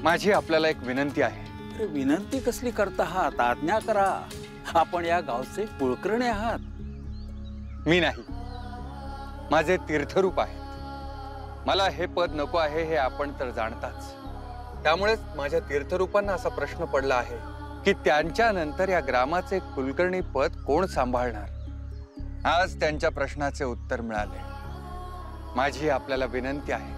माझी आपल्याला एक विनंती आहे. अरे विनंती कसली करता आहात? आज्ञा करा. आपण या गावचे कुलकर्णी आहात. मी नाही, माझे तीर्थरूप आहे. मला हे पद नको आहे हे आपण तर जाणताच. त्यामुळेच माझ्या तीर्थरूपांना असा प्रश्न पडला आहे की त्यांच्या नंतर या ग्रामाचे कुलकर्णी पद कोण सांभाळणार. आज त्यांच्या प्रश्नाचे उत्तर मिळाले. माझी आपल्याला विनंती आहे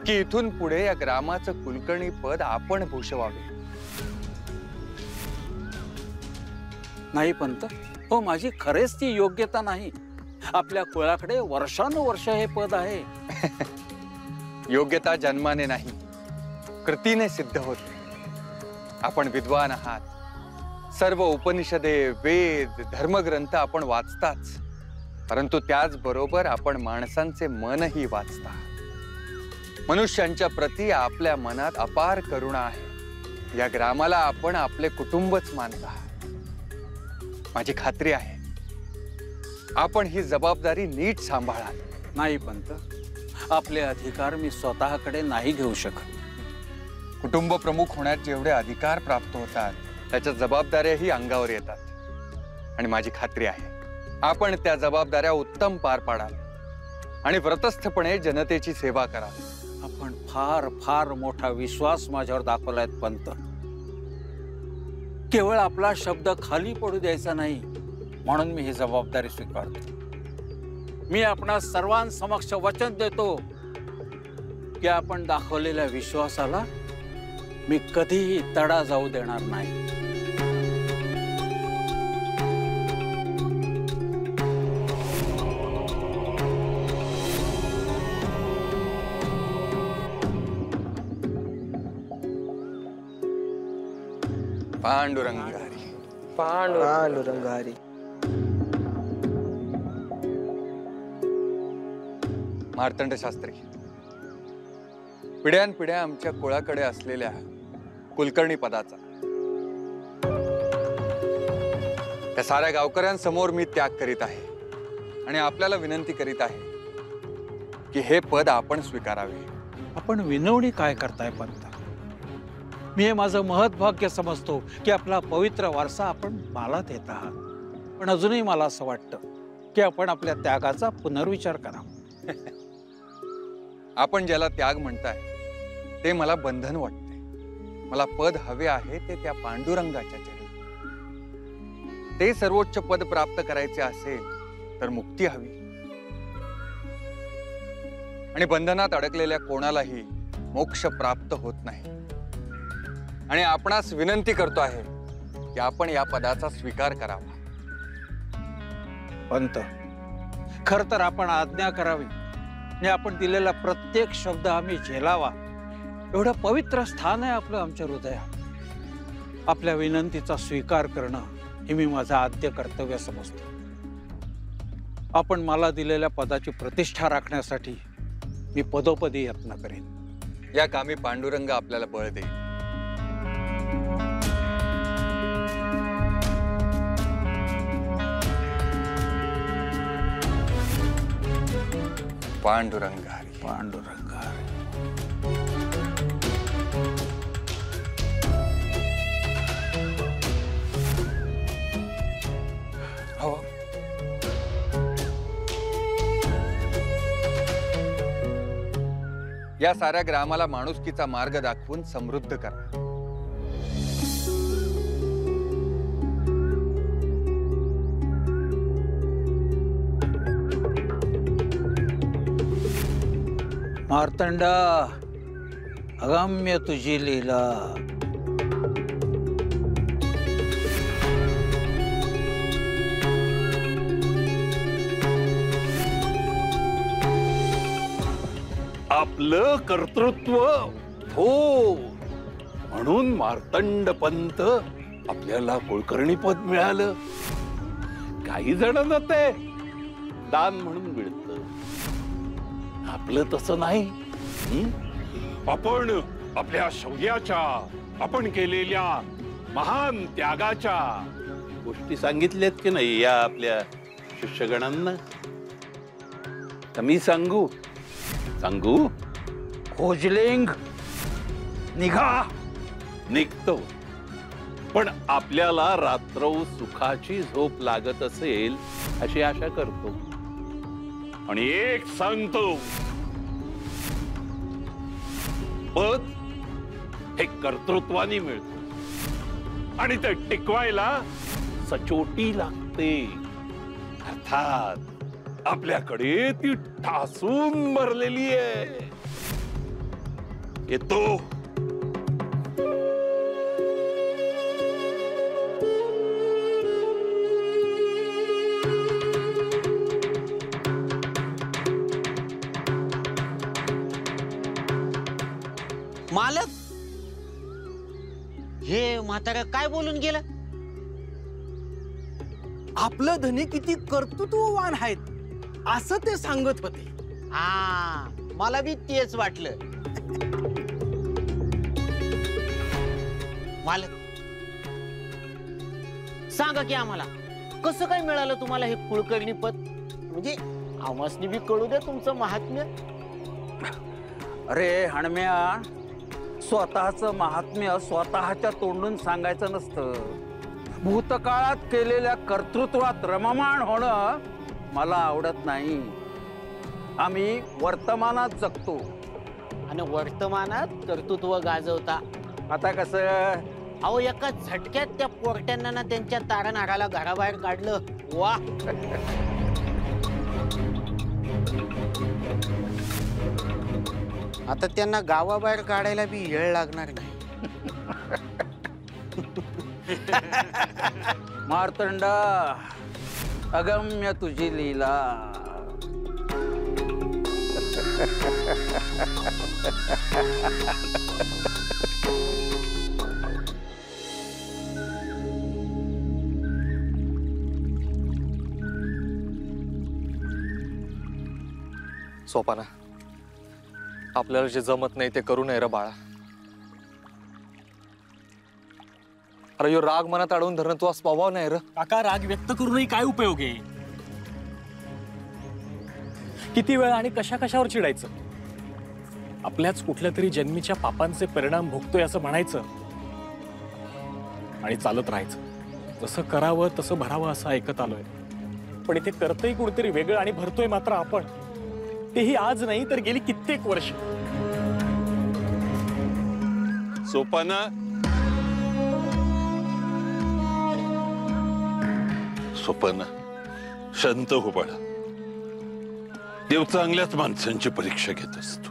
की इथून पुढे या ग्रामाचं कुलकर्णी पद आपण भूषवावे. नाही पंत, हो माझी खरेच ती योग्यता नाही. आपल्या कुळाकडे वर्षानुवर्ष हे पद आहे. योग्यता जन्माने नाही, कृतीने सिद्ध होते. आपण विद्वान आहात. सर्व उपनिषदे, वेद, धर्मग्रंथ आपण वाचताच, परंतु त्याचबरोबर आपण माणसांचे मनही वाचता. मनुष्यांच्या प्रती आपल्या मनात अपार करुणा आहे. या ग्रामाला आपण आपले कुटुंबच मानता. माझी खात्री आहे आपण ही जबाबदारी नीट सांभाळाल. नाही पंत, आपले अधिकार मी स्वतःकडे नाही घेऊ शकत. कुटुंब प्रमुख होण्यात जेवढे अधिकार प्राप्त होतात त्याच्या जबाबदाऱ्याही अंगावर येतात. आणि माझी खात्री आहे आपण त्या जबाबदाऱ्या उत्तम पार पाडाल आणि व्रतस्थपणे जनतेची सेवा कराल. आपण फार फार मोठा विश्वास माझ्यावर दाखवलाय पंत. केवळ आपला शब्द खाली पडू द्यायचा नाही म्हणून मी ही जबाबदारी स्वीकारतो. मी आपणा सर्वांसमक्ष वचन देतो की आपण दाखवलेल्या विश्वासाला मी कधीही तडा जाऊ देणार नाही. पांडुरंगारी पांडुरंगारी. मार्तंड शास्त्री, पिढ्यानपिढ्या आमच्या कुळाकडे असलेल्या कुलकर्णी पदाचा त्या साऱ्या गावकऱ्यांसमोर मी त्याग करीत आहे आणि आपल्याला विनंती करीत आहे की हे पद आपण स्वीकारावे. आपण विनवणी काय करताय पंत? मी हे माझं महत्भाग्य समजतो की आपला पवित्र वारसा आपण मला देत आहात. पण अजूनही मला असं वाटतं की आपण आपल्या त्यागाचा पुनर्विचार करावा. आपण ज्याला त्याग म्हणताय ते मला बंधन वाटते. मला पद हवे आहे ते त्या पांडुरंगाच्या चरणी. ते सर्वोच्च पद प्राप्त करायचे असेल तर मुक्ती हवी. आणि बंधनात अडकलेल्या कोणालाही मोक्ष प्राप्त होत नाही. आणि आपणास विनंती करतो आहे की आपण या पदाचा स्वीकार करावा. पंत, खर तर आपण आज्ञा करावी आणि आपण दिलेला प्रत्येक शब्द आम्ही झेलावा. एवढं पवित्र स्थान आहे आपलं आमच्या हृदयात. आपल्या विनंतीचा स्वीकार करणं हे मी माझं आद्य कर्तव्य समजतो. आपण मला दिलेल्या पदाची प्रतिष्ठा राखण्यासाठी मी पदोपदी यत्न करेन. या कामी पांडुरंग आपल्याला बळ देईल. पांडुरंगारी पांडुरंगारी. हो, या साऱ्या ग्रामाला माणुसकीचा मार्ग दाखवून समृद्ध करा. मार्तंडा, अगम्य तुझी लीला. आपलं कर्तृत्व हो म्हणून मार्तंड पंत आपल्याला कुलकर्णी पद मिळालं. काही जणांना ते दान म्हणून मिळतं. आपलं तसं नाही. आपण आपल्या शौर्याच्या, आपण केलेल्या महान त्यागाच्या गोष्टी सांगितल्यात की नाही या आपल्या शिष्यगणांना? तर मी सांगू? खोजलिंग, निघा. निघतो, पण आपल्याला रात्र सुखाची झोप लागत असेल अशी आशा करतो. आणि एक सांगतो, पद हे कर्तृत्वाने मिळतं आणि ते टिकवायला सचोटी लागते. अर्थात आपल्याकडे ती ठासून भरलेली आहे. येतो. मालक, हे म्हातारा काय बोलून गेलं? आपलं धनी किती कर्तृत्ववान आहेत असं ते सांगत होते. हा, मला बी तेच वाटलं. मालक, सांगा की आम्हाला कसं काय मिळालं तुम्हाला हे कुलकर्णी पद? म्हणजे आम्हासनी बी कळू द्या तुमचं महात्म्य. अरे हणम्या, स्वतःचं महात्म्य स्वतःच्या तोंडून सांगायचं नसतं. भूतकाळात केलेल्या कर्तृत्वात रममाण होणं मला आवडत नाही. आम्ही वर्तमानात जगतो आणि वर्तमानात कर्तृत्व गाजवता. आता कसं? अहो, एका झटक्यात त्या पोरट्यांना ना त्यांच्या तारणाराला घराबाहेर काढलं. वा. आता त्यांना गावाबाहेर काढायला बी वेळ लागणार नाही. मार्तंडा, अगम्य तुझी लीला. सोपाना, आपल्याला जे जमत नाही ते करू नये रे बाळा. अरे यो राग मनात अडवून धरणं तुझा स्वभाव नाही रे. काका, राग व्यक्त करूनही काय उपयोग आहे? किती वेळा आणि कशा कशावर चिडायचं? आपल्याच कुठल्या तरी जन्मीच्या पापांचे परिणाम भोगतोय असं म्हणायचं आणि चालत राहायचं. जसं करावं तसं भरावं असं ऐकत आलोय, पण इथे करतही कुणीतरी वेगळं आणि भरतोय मात्र आपण. तेही आज नाही तर गेली कित्येक वर्ष. सोपाना, सोपाना, शांत हो बाळा. देव चांगल्याच माणसांची परीक्षा घेत असतो.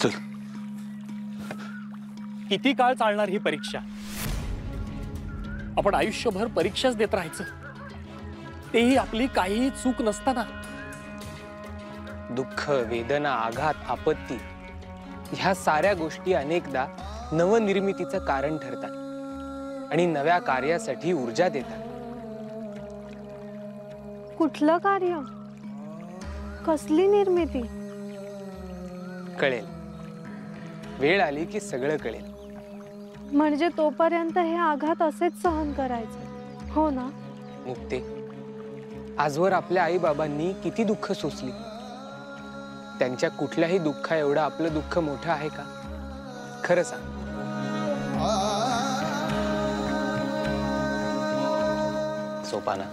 चल. किती काळ चालणार ही परीक्षा? आपण आयुष्यभर परीक्षाच देत राहायचं, तेही आपली काहीही चूक नसताना. दुःख, वेदना, आघात, आपत्ती ह्या साऱ्या गोष्टी अनेकदा नवनिर्मितीचं कारण ठरतात आणि नव्या कार्यासाठी ऊर्जा देतात. कुठलं कार्य? कसली निर्मिती? कळेल, वेळ आली की सगळं कळेल. म्हणजे तोपर्यंत हे आघात असेच सहन करायचे, हो ना? मुक्ते, आजवर आपल्या आई बाबांनी किती दुःख सोसली. त्यांच्या कुठल्याही दुःखा एवढं आपलं दुःख मोठं आहे का? खरं सांग. सोपाना,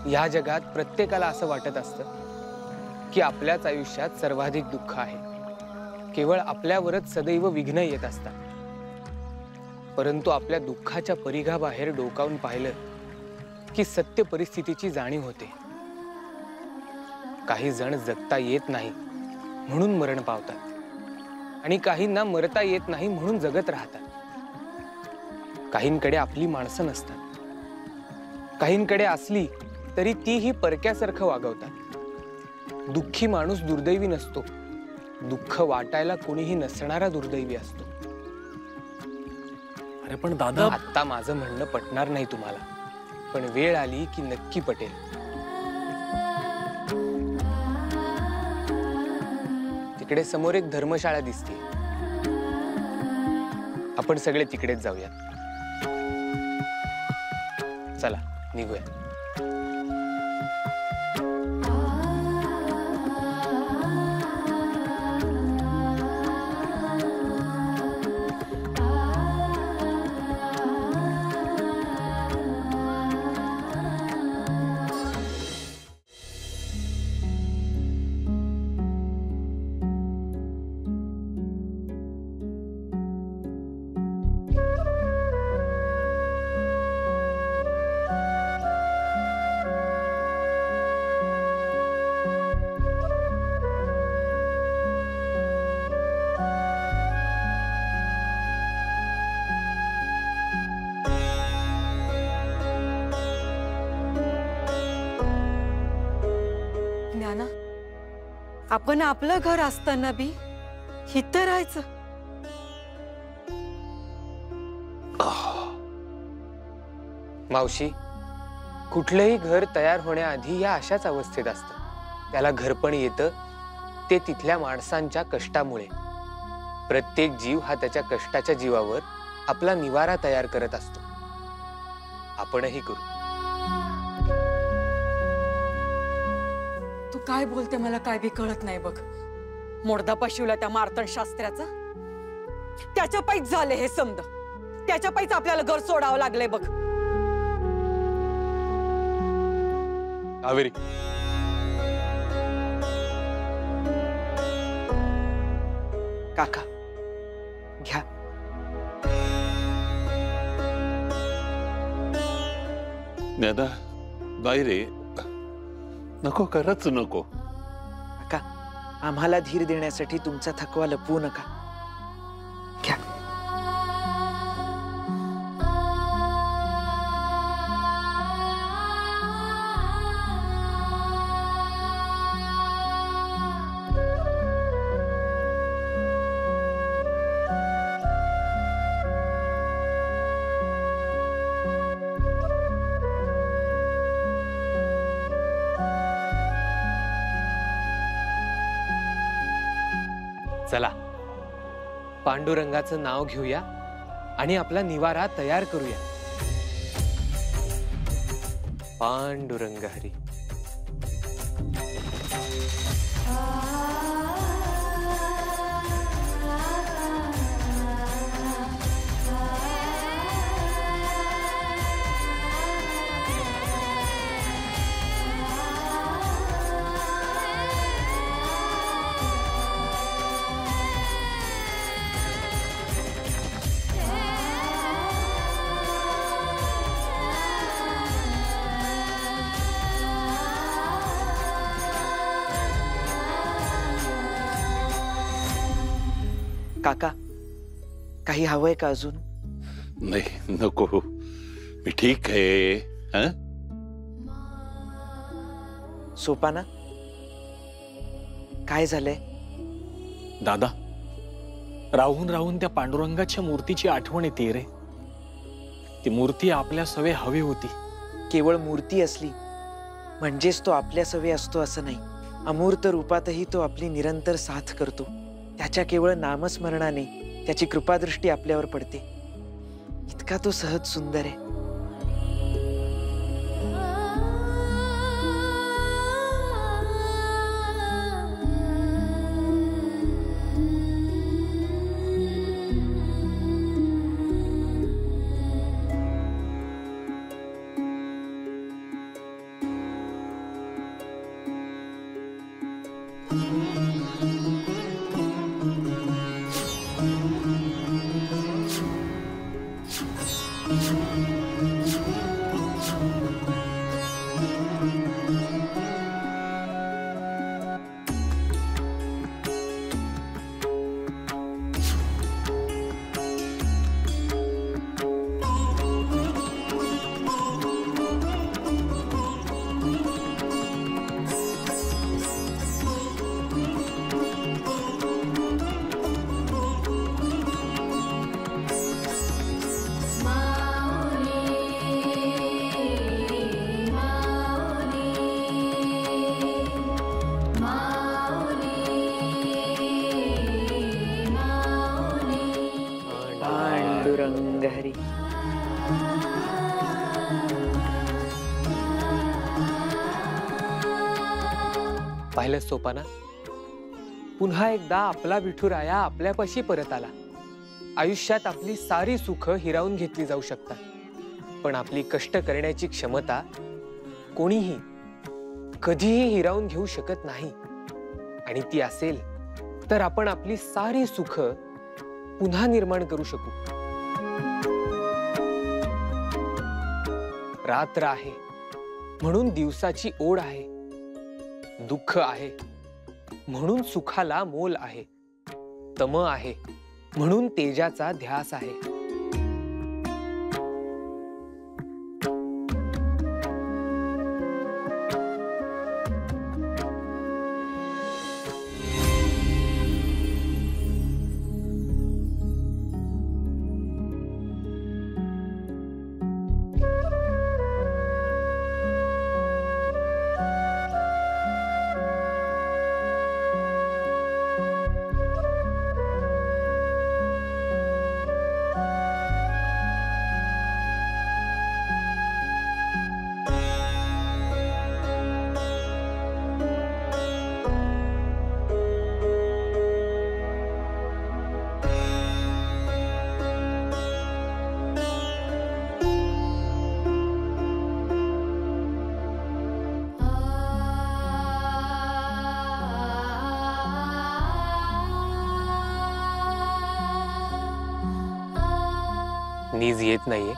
या जगात प्रत्येकाला असं वाटत असतं की आपल्याच आयुष्यात सर्वाधिक दुःख आहे. केवळ आपल्यावरच सदैव विघ्न येत असतात. परंतु आपल्या दुःखाच्या परिघाबाहेर डोकावून पाहिलं की सत्य परिस्थितीची जाणीव होते. काही जण जगता येत नाही म्हणून मरण पावतात आणि काहींना मरता येत नाही म्हणून जगत राहतात. काहींकडे आपली माणसं नसतात, काहींकडे असली तरी तीही परक्यासारखं वागवतात. दुःखी माणूस दुर्दैवी नसतो, दुःख वाटायला कोणीही नसणारा दुर्दैवी असतो. अरे पण दादा, आता माझं म्हणणं पटणार नाही तुम्हाला, पण वेळ आली की नक्की पटेल. तिकडे समोर एक धर्मशाळा दिसते, आपण सगळे तिकडेच जाऊया. चला निघूया. आपण आपलं घर असताना बी इथं राहायचं. मावशी, कुठलंही घर तयार होण्याआधी या अशाच अवस्थेत असतं. त्याला घर पण येतं ते तिथल्या माणसांच्या कष्टामुळे. प्रत्येक जीव हा त्याच्या कष्टाच्या जीवावर आपला निवारा तयार करत असतो. आपणही करू. तू काय बोलते मला काय बी कळत नाही बघ. मोडदा पशिवला त्या मार्तंड शास्त्र्याचा. त्याच्या पायीच झाले हे समद. त्याच्या पायीच आपल्याला घर सोडावं लागलंय बघ. कावेरी, काका घ्या. ज्ञाना, नाही रे, नको, खरंच नको. काका, आम्हाला धीर देण्यासाठी तुमचा थकवा लपवू नका. घ्या. चला, पांडुरंगाचं नाव घेऊया आणि आपला निवारा तयार करूया. पांडुरंग हरी. काका, काही हवंय का अजून? नाही, नको, मी ठीक आहे. हं? सोपाना, काय झालंय? दादा, राहून राहून त्या पांडुरंगाच्या मूर्तीची आठवण येते रे. ती मूर्ती आपल्या सवे हवी होती. केवळ मूर्ती असली म्हणजेच तो आपल्या सवे असतो असं नाही. अमूर्त रूपातही तो आपली निरंतर साथ करतो. त्याच्या केवळ नामस्मरणाने त्याची कृपादृष्टी आपल्यावर पडते. इतका तो सहज सुंदर आहे. पांडुरंग हरी. पाहिलं सोपाना, पुन्हा एकदा आपला विठुराया आपल्यापाशी परत आला. आयुष्यात आपली सारी सुख हिरावून घेतली जाऊ शकतात, पण आपली कष्ट करण्याची क्षमता कोणीही कधीही हिरावून घेऊ शकत नाही. आणि ती असेल तर आपण आपली सारी सुख पुन्हा निर्माण करू शकू. रात्र आहे म्हणून दिवसाची ओढ आहे. दुःख आहे म्हणून सुखाला मोल आहे. तम आहे म्हणून तेजाचा ध्यास आहे. नीज येत नाहीये?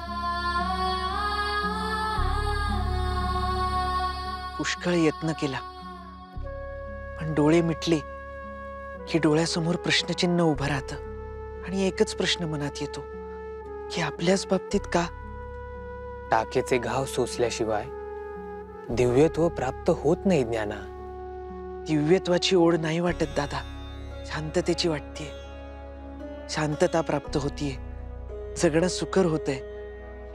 पुष्कळ यत्न केला, पण डोळे मिटले की डोळ्यासमोर प्रश्नचिन्ह उभं राहतं आणि एकच प्रश्न मनात येतो की आपल्याच बाबतीत का? टाकेचे घाव सोसल्याशिवाय दिव्यत्व प्राप्त होत नाही ज्ञाना. दिव्यत्वाची ओढ नाही वाटत दादा, शांततेची वाटतेय. शांतता प्राप्त होतीये, जगणं सुकर होतंय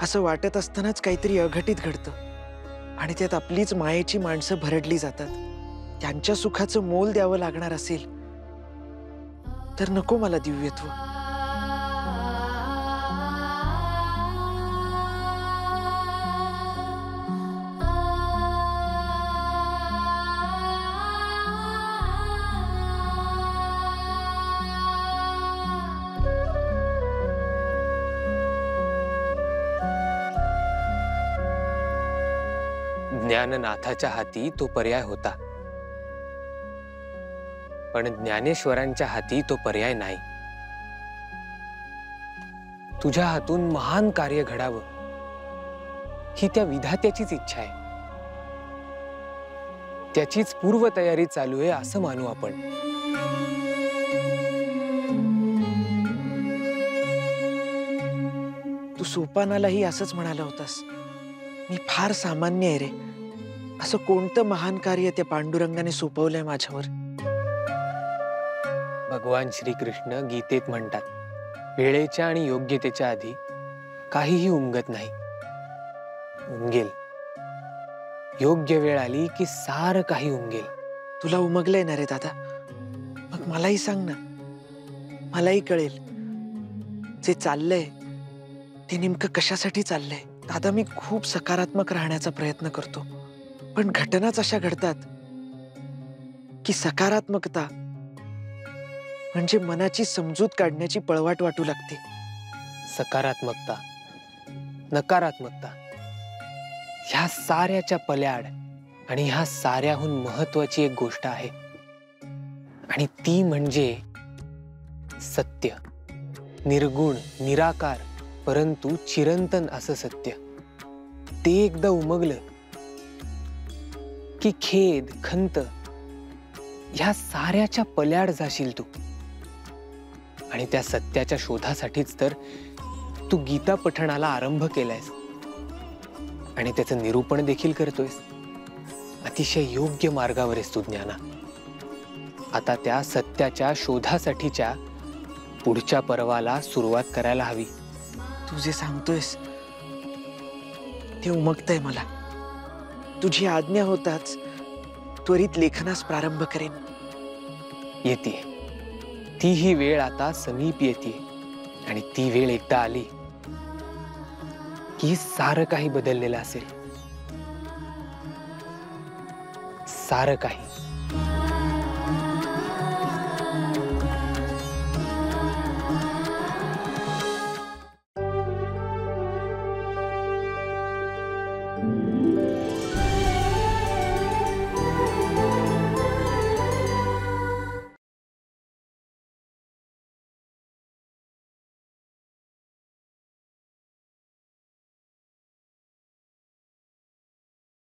असं वाटत असतानाच काहीतरी अघटित घडतं आणि त्यात आपलीच मायेची माणसं भरडली जातात. त्यांच्या सुखाचं मोल द्यावं लागणार असेल तर नको मला दिव्यत्व. ज्ञाननाथाच्या हाती तो पर्याय होता, पण ज्ञानेश्वरांच्या हाती तो पर्याय नाही. तुझ्या हातून महान कार्य घडावं ही त्या विधात्याचीच इच्छा आहे. त्याचीच पूर्वतयारी चालू आहे असं मानू आपण. तू सोपानालाही असंच म्हणाला होतास, मी फार सामान्य आहे रे. असं कोणतं महान कार्य त्या पांडुरंगाने सोपवलंय माझ्यावर? भगवान श्रीकृष्ण गीतेत म्हणतात, वेळेच्या आणि योग्यतेच्या आधी काहीही उमगत नाही. उमगेल, योग्य वेळ आली की सारं काही उमगेल. तुला उमगलंय ना रे दादा? मग मलाही सांग ना, मलाही कळेल जे चाललंय ते नेमकं कशासाठी चाललंय. दादा, मी खूप सकारात्मक राहण्याचा प्रयत्न करतो, पण घटनाच अशा घडतात की सकारात्मकता म्हणजे मनाची समजूत काढण्याची पळवाट वाटू लागते. सकारात्मकता, नकारात्मकता ह्या साऱ्याच्या पल्याड आणि ह्या साऱ्याहून महत्वाची एक गोष्ट आहे, आणि ती म्हणजे सत्य. निर्गुण, निराकार, परंतु चिरंतन असं सत्य. ते एकदा उमगलं की खेद, खंत ह्या साऱ्याच्या पल्याड जाशील तू. आणि त्या सत्याच्या शोधासाठीच तर तू गीता पठणाला आरंभ केलायस आणि त्याचं निरूपण देखील करतोयस. अतिशय योग्य मार्गावर आहेस तू ज्ञाना. आता त्या सत्याच्या शोधासाठीच्या पुढच्या पर्वाला सुरुवात करायला हवी. तू जे सांगतोयस ते उमगतंय मला. तुझी आज्ञा होताच त्वरित लेखनास प्रारंभ करेन. येते ती ही वेळ आता समीप येते, आणि ती वेळ एकदा आली की सारं काही बदललेलं असेल. सारं काही.